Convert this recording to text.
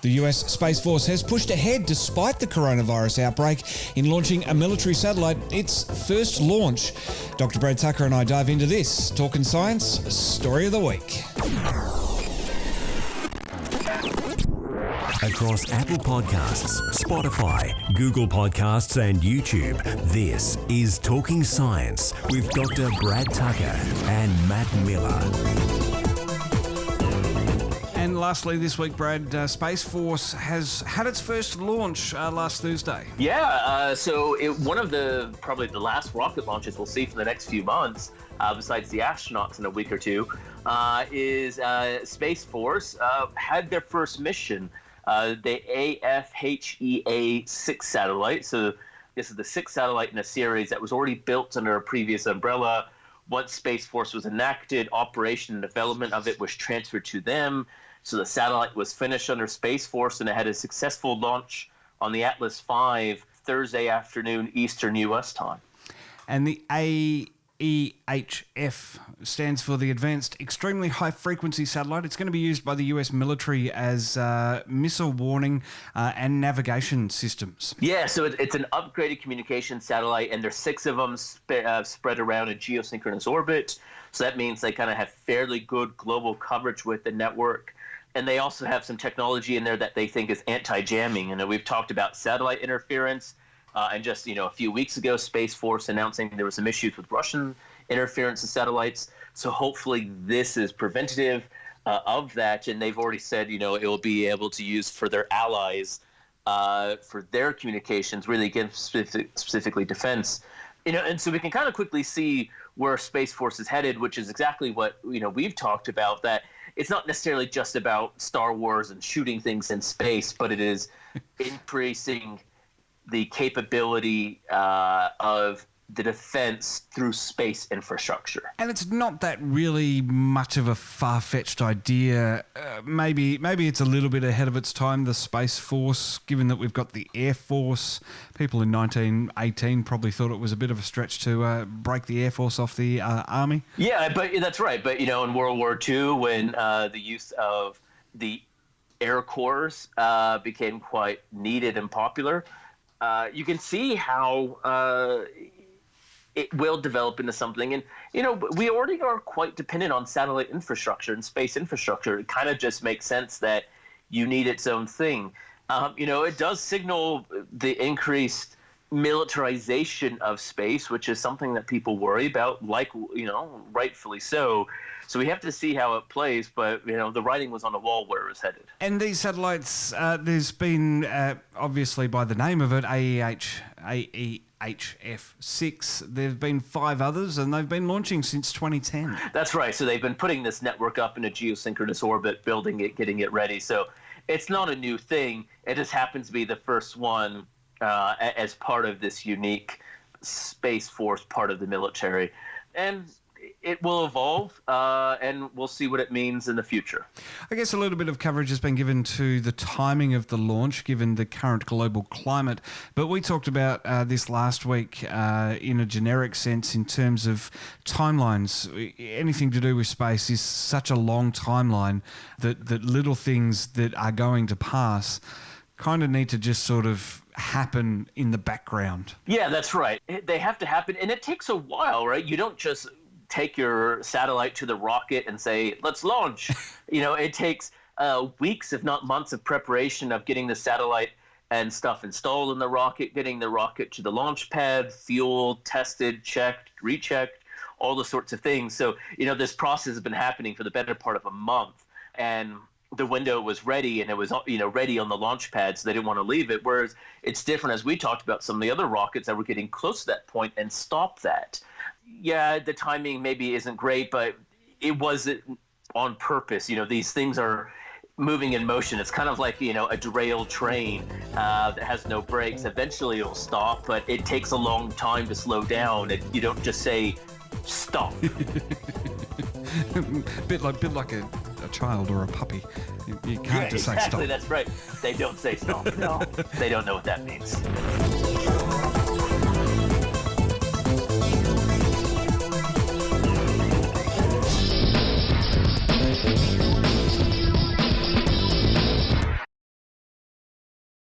The US Space Force has pushed ahead despite the coronavirus outbreak in launching a military satellite, its first launch. Dr. Brad Tucker and I dive into this, talking science, story of the week. Across Apple Podcasts, Spotify, Google Podcasts and YouTube, this is Talking Science with Dr. Brad Tucker and Matt Miller. And lastly this week, Brad, Space Force has had its first launch last Thursday. So one of probably the last rocket launches we'll see for the next few months, besides the astronauts in a week or two, is Space Force had their first mission, the AFHEA-6 satellite. So this is the sixth satellite in a series that was already built under a previous umbrella. Once Space Force was enacted, operation and development of it was transferred to them. So the satellite was finished under Space Force, and it had a successful launch on the Atlas V Thursday afternoon Eastern U.S. time. And the AEHF stands for the Advanced Extremely High Frequency Satellite. It's going to be used by the US military as missile warning and navigation systems. Yeah, so it's an upgraded communication satellite, and there's six of them spread around a geosynchronous orbit. So that means they kind of have fairly good global coverage with the network. And they also have some technology in there that they think is anti-jamming. And we've talked about satellite interference. And just, a few weeks ago, Space Force announcing there were some issues with Russian interference in satellites. So hopefully this is preventative of that. And they've already said, it will be able to use for their allies for their communications, really against specifically defense. And so we can kind of quickly see where Space Force is headed, which is exactly what, we've talked about, that it's not necessarily just about Star Wars and shooting things in space, but it is increasing the capability of the defense through space infrastructure. And it's not that really much of a far-fetched idea. Maybe it's a little bit ahead of its time, the Space Force, given that we've got the Air Force. People in 1918 probably thought it was a bit of a stretch to break the Air Force off the Army. Yeah, but that's right. But, in World War II, when the use of the Air Corps became quite needed and popular, you can see how it will develop into something. And, we already are quite dependent on satellite infrastructure and space infrastructure. It kind of just makes sense that you need its own thing. It does signal the increased militarization of space, which is something that people worry about, rightfully so. So we have to see how it plays, but, the writing was on the wall where it was headed. And these satellites, there's been, obviously by the name of it, AEHF-6, there have been 5 others, and they've been launching since 2010. That's right. So they've been putting this network up in a geosynchronous orbit, building it, getting it ready. So it's not a new thing. It just happens to be the first one as part of this unique Space Force part of the military. And it will evolve, and we'll see what it means in the future. I guess a little bit of coverage has been given to the timing of the launch, given the current global climate. But we talked about this last week in a generic sense in terms of timelines. Anything to do with space is such a long timeline that little things that are going to pass kind of need to just sort of happen in the background. Yeah, that's right. They have to happen, and it takes a while, right? You don't just take your satellite to the rocket and say, let's launch. It takes weeks, if not months, of preparation of getting the satellite and stuff installed in the rocket, getting the rocket to the launch pad, fuel, tested, checked, rechecked, all the sorts of things. So, this process has been happening for the better part of a month. And the window was ready, and it was, ready on the launch pad, so they didn't want to leave it. Whereas it's different, as we talked about some of the other rockets that were getting close to that point and stopped that. Yeah, the timing maybe isn't great, but it wasn't on purpose. These things are moving in motion. It's kind of like, a derailed train that has no brakes. Eventually it'll stop, but it takes a long time to slow down. You don't just say, stop. bit like a child or a puppy. You can't just say stop. Exactly, that's right. They don't say stop. No, they don't know what that means.